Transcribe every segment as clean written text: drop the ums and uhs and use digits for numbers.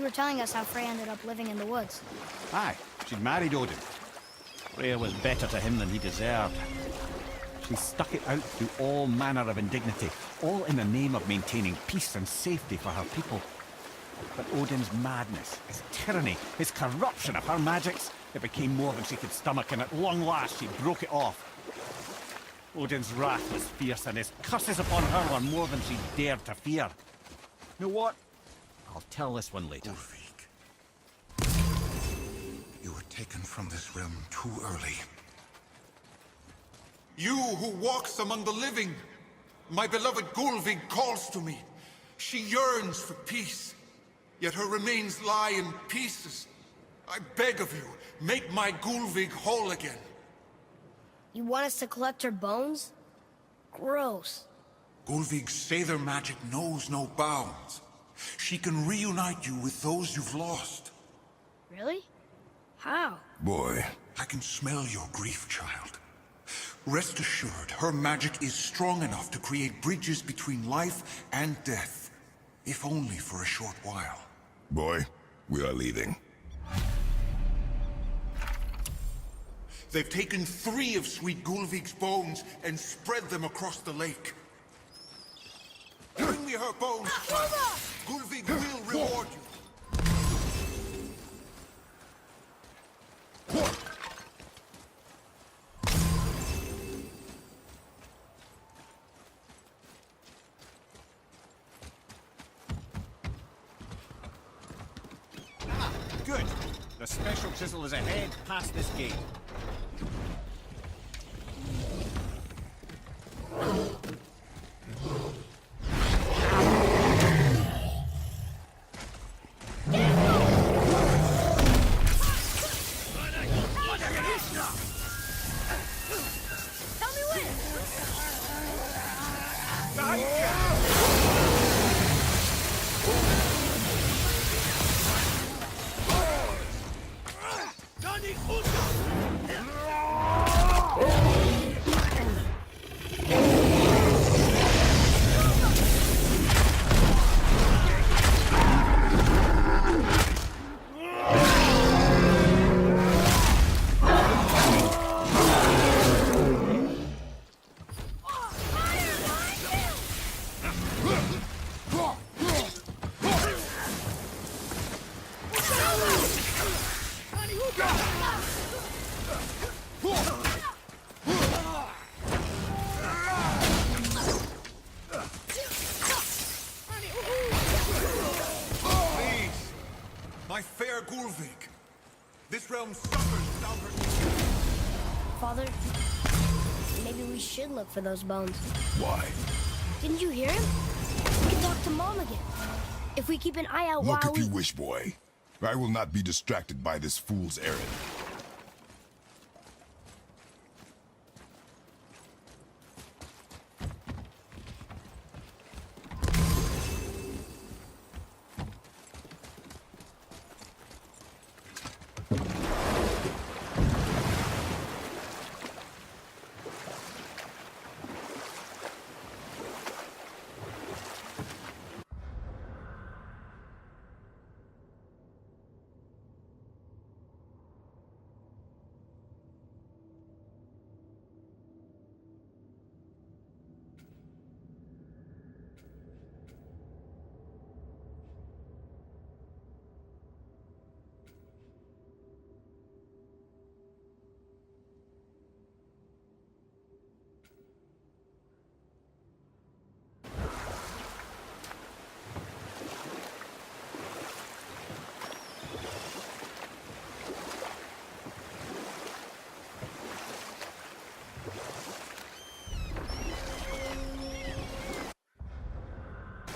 were telling us how Frey ended up living in the woods. Aye, she'd married Odin. Freya was better to him than he deserved. She stuck it out through all manner of indignity, all in the name of maintaining peace and safety for her people. But Odin's madness, his tyranny, his corruption of her magics, it became more than she could stomach, and at long last she broke it off. Odin's wrath was fierce, and his curses upon her were more than she dared to fear. You know what? I'll tell this one later. Ulvik, you were taken from this realm too early. You who walks among the living, my beloved Gulvig calls to me. She yearns for peace, yet her remains lie in pieces. I beg of you, make my Gulvig whole again. You want us to collect her bones? Gross. Gulvig's Seidr magic knows no bounds. She can reunite you with those you've lost. Really? How? Boy. I can smell your grief, child. Rest assured, her magic is strong enough to create bridges between life and death, if only for a short while. Boy, we are leaving. They've taken 3 of Sweet Gulvig's bones and spread them across the lake. Bring me her bones, child. Gulvig will reward you. Good. The special chisel is ahead past this gate. Tell me when! My fair Gulvig. This realm suffers without her. Father, maybe we should look for those bones. Why? Didn't you hear him? We can talk to Mom again. If we keep an eye out Look while if you wish, boy. I will not be distracted by this fool's errand.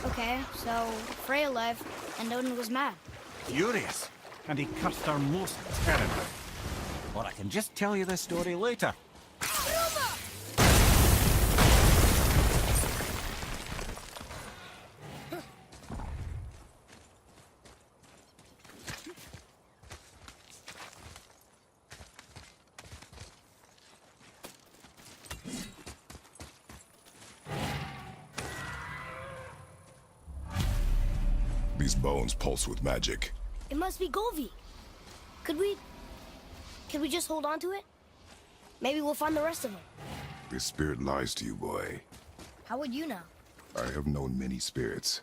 Okay, so Freya left, and Odin was mad. Furious. And he cursed her most terribly. Or I can just tell you this story later. These bones pulse with magic. It must be Golvi. Could we just hold on to it? Maybe we'll find the rest of them. This spirit lies to you, boy. How would you know? I have known many spirits.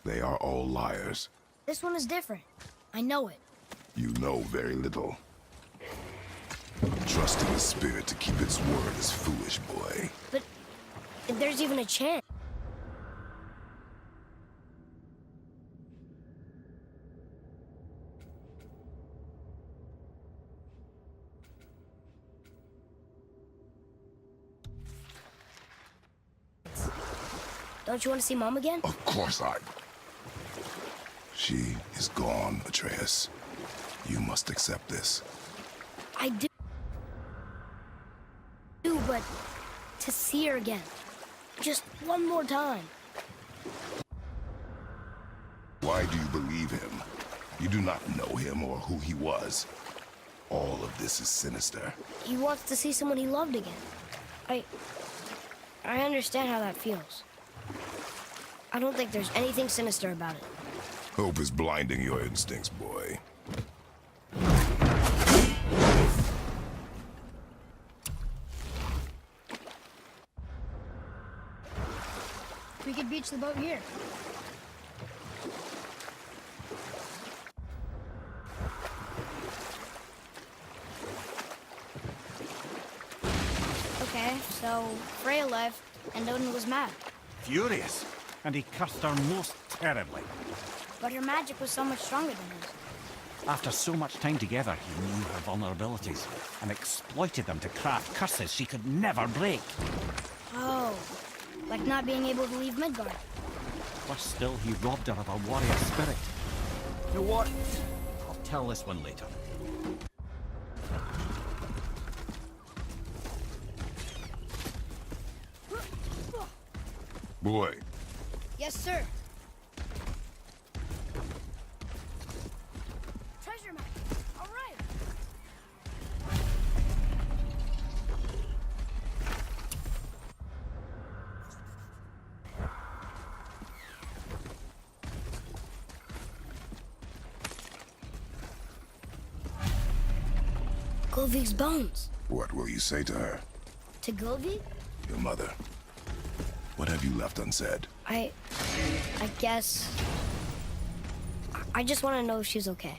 They are all liars. This one is different. I know it. You know very little. Trusting a spirit to keep its word is foolish, boy. But if there's even a chance. Don't you want to see Mom again? Of course I... She is gone, Atreus. You must accept this. I do, but to see her again. Just one more time. Why do you believe him? You do not know him or who he was. All of this is sinister. He wants to see someone he loved again. I understand how that feels. I don't think there's anything sinister about it. Hope is blinding your instincts, boy. We could beach the boat here. Okay, so Freya left, and Odin was mad. Furious, and he cursed her most terribly. But her magic was so much stronger than his. After so much time together, he knew her vulnerabilities and exploited them to craft curses she could never break. Oh, like not being able to leave Midgard. Worse still, he robbed her of her warrior spirit. You know what? I'll tell this one later. Boy, Yes, sir. Treasure map. All right. Golvik's bones. what will you say to her? To Golvik? Your mother. What have you left unsaid? I guess... I just want to know if she's okay.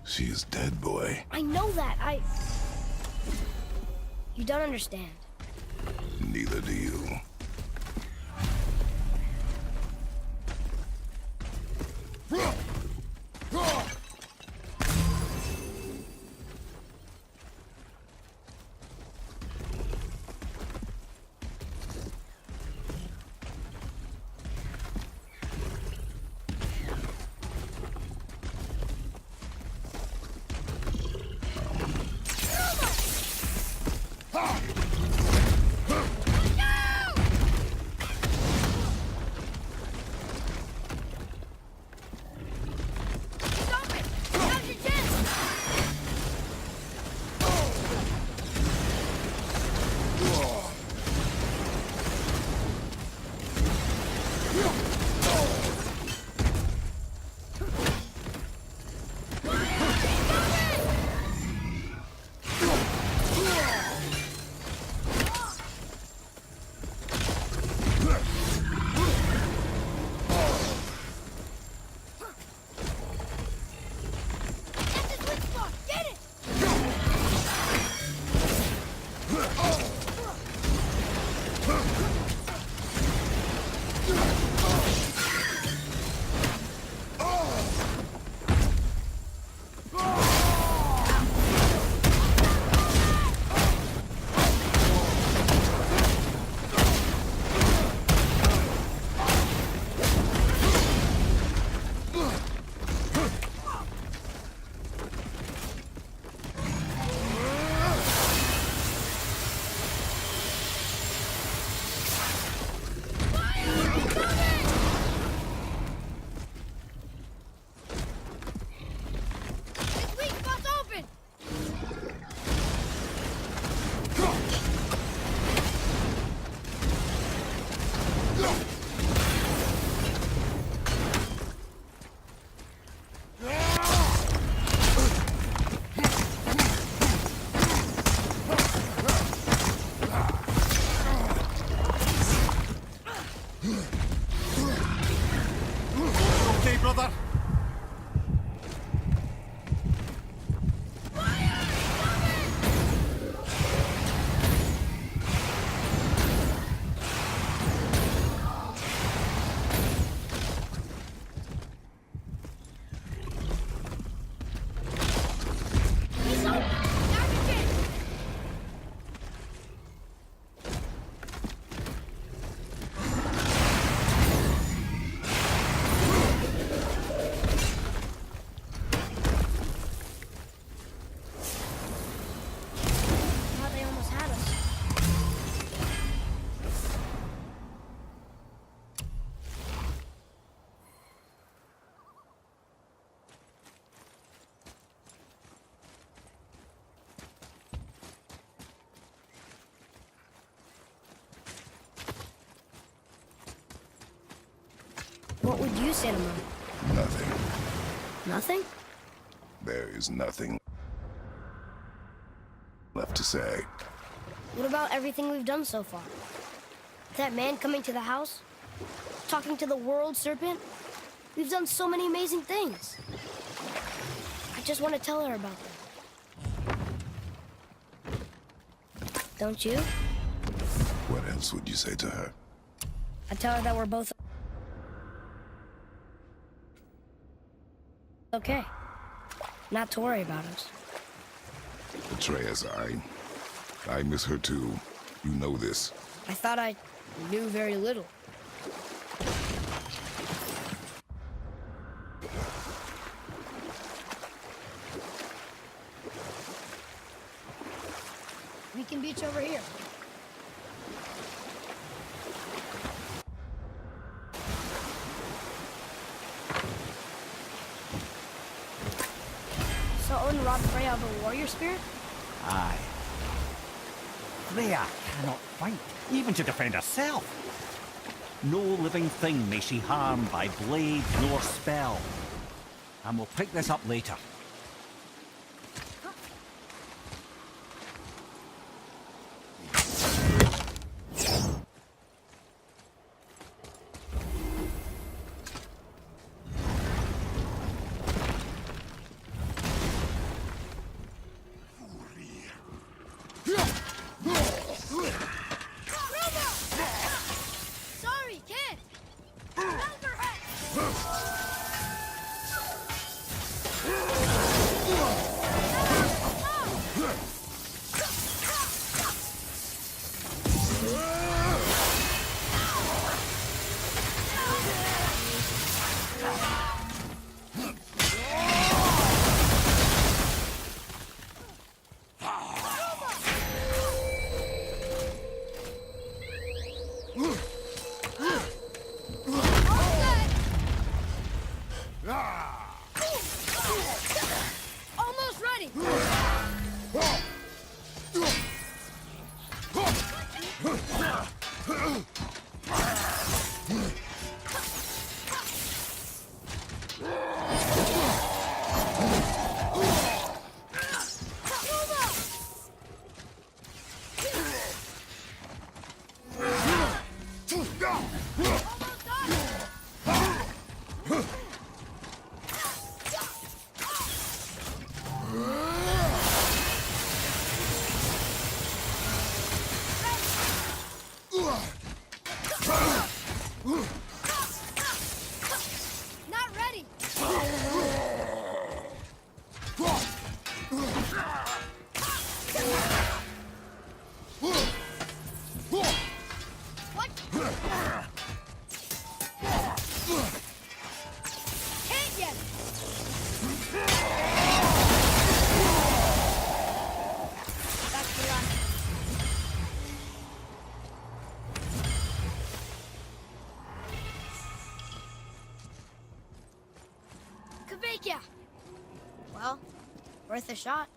She is dead, boy. I know that. You don't understand. Neither do you. What would you say to Mom? Nothing. Nothing? There is nothing left to say. What about everything we've done so far? That man coming to the house? Talking to the world serpent? We've done so many amazing things. I just want to tell her about them. Don't you? What else would you say to her? I tell her that we're both okay. Not to worry about us. Atreus, I miss her too. You know this. I thought I knew very little. We can beach over here. So Odin robbed Freya of a warrior spirit? Aye. Freya cannot fight, even to defend herself. No living thing may she harm by blade nor spell. And we'll pick this up later. Sorry, kid! Almost ready! Not ready! What? Can't yet! That's the last. Kavekia! Well, worth a shot.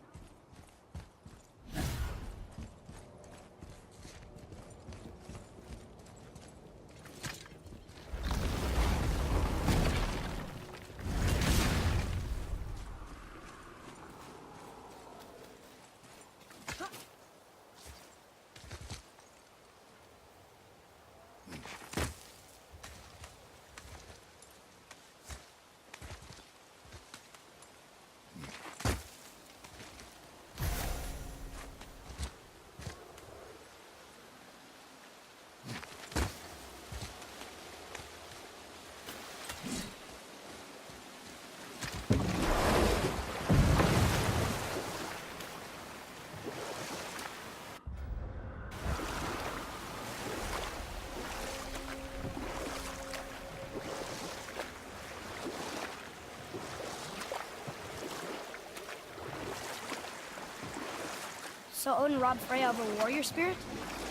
So Odin robbed Freya of a warrior spirit?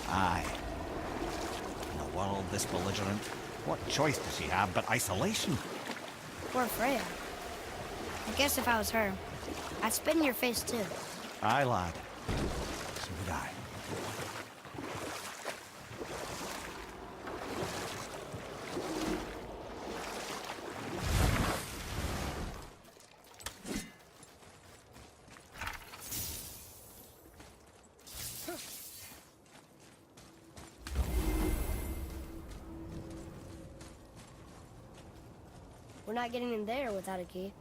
Aye. In a world this belligerent, what choice does she have but isolation? Poor Freya. I guess if I was her, I'd spit in your face too. Aye, lad. So would I. We're not getting in there without a key.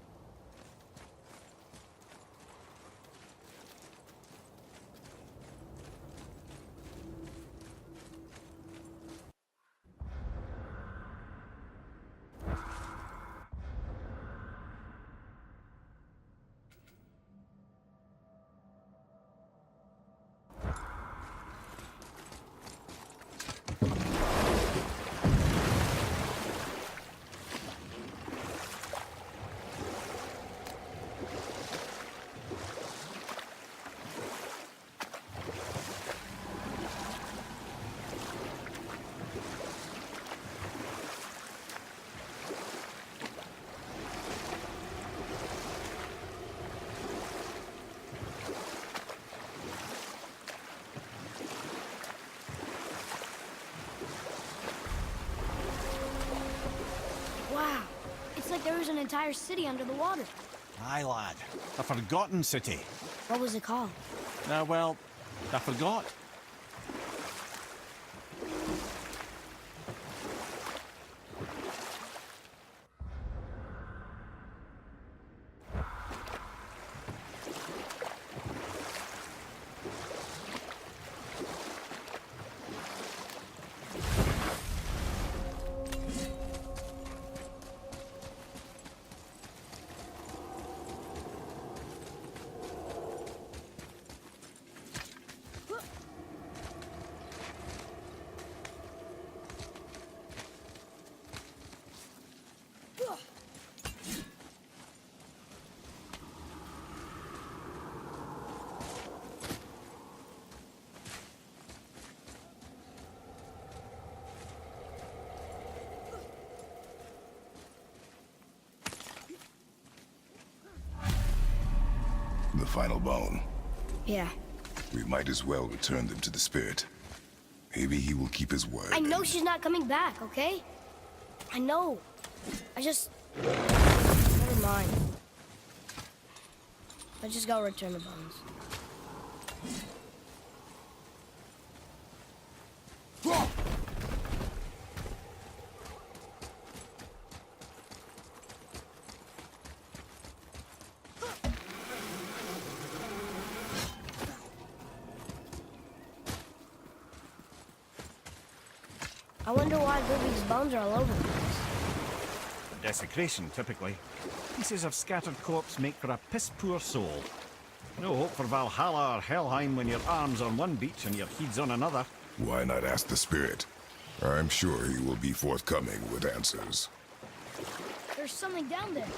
Wow, it's like there was an entire city under the water. Aye, lad. A forgotten city. What was it called? Well, I forgot. The final bone. Yeah. We might as well return them to the spirit. Maybe he will keep his word. I know she's not coming back, okay? I know. Never mind. Let's just go return the bones. I wonder why Gilby's bones are all over the place. Desecration, typically. Pieces of scattered corpse make for a piss-poor soul. No hope for Valhalla or Helheim when your arm's on one beach and your head's on another. Why not ask the spirit? I'm sure he will be forthcoming with answers. There's something down there.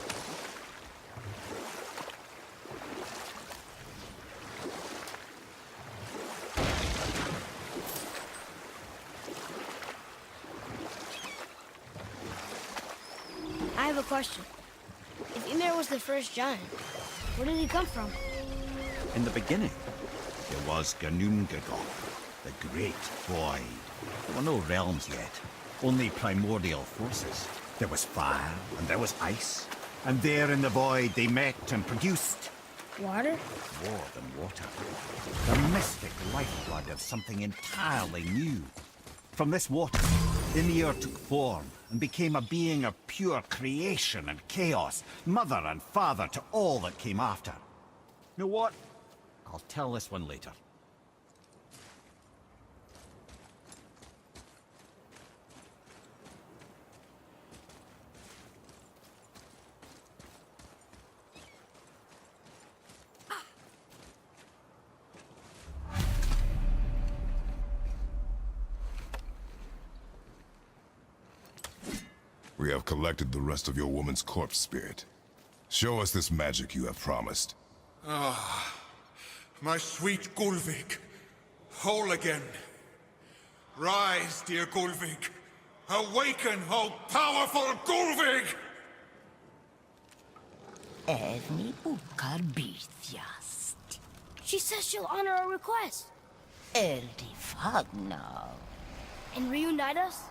I have a question. If Ymir was the first giant, where did he come from? In the beginning, there was Ginnungagap, the Great Void. There were no realms yet, only primordial forces. There was fire, and there was ice. And there in the void they met and produced... Water? more than water. The mystic lifeblood of something entirely new. From this water, Ymir took form and became a being of pure creation and chaos, mother and father to all that came after. You know what? I'll tell this one later. We have collected the rest of your woman's corpse spirit. Show us this magic you have promised. My sweet Gulvig, whole again. Rise, dear Gulvig. Awaken, O powerful Gulvig! Erni bukar bitjast. She says she'll honor our request. Eldi fagna. And reunite us?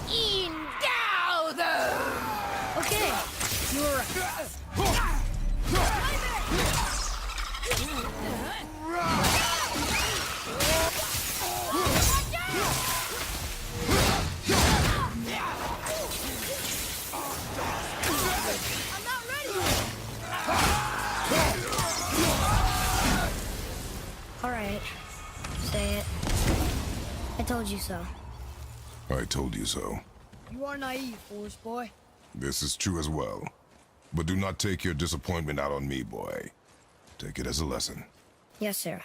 In gauder! Okay, you're right. right. Say it. I told you so. I told you so. You are naive, Forest Boy. This is true as well. But do not take your disappointment out on me, boy. Take it as a lesson. Yes, sir.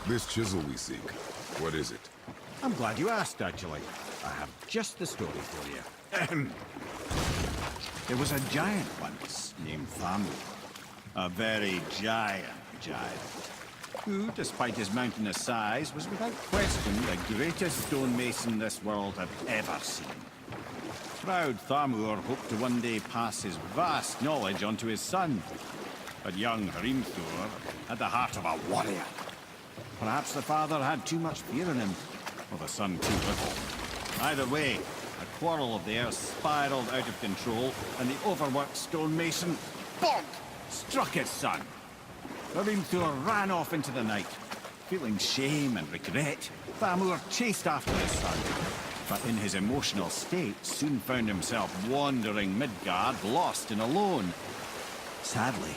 This chisel we seek, what is it? I'm glad you asked, actually. I have just the story for you. Ahem. There was a giant once named Thamur. A very giant who, despite his mountainous size, was without question the greatest stonemason this world had ever seen. Proud Thamur hoped to one day pass his vast knowledge on to his son. But young Hrimthur had the heart of a warrior. Perhaps the father had too much fear in him, or the son too little. Either way, a quarrel of theirs spiraled out of control, and the overworked stonemason, bonk, struck his son. Hrimthur ran off into the night. Feeling shame and regret, Thamur chased after his son, but in his emotional state soon found himself wandering Midgard, lost and alone. Sadly,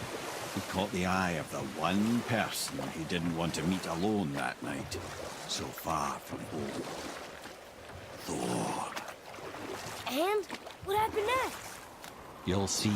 he caught the eye of the one person he didn't want to meet alone that night, so far from home. Thor. And what happened next? You'll see.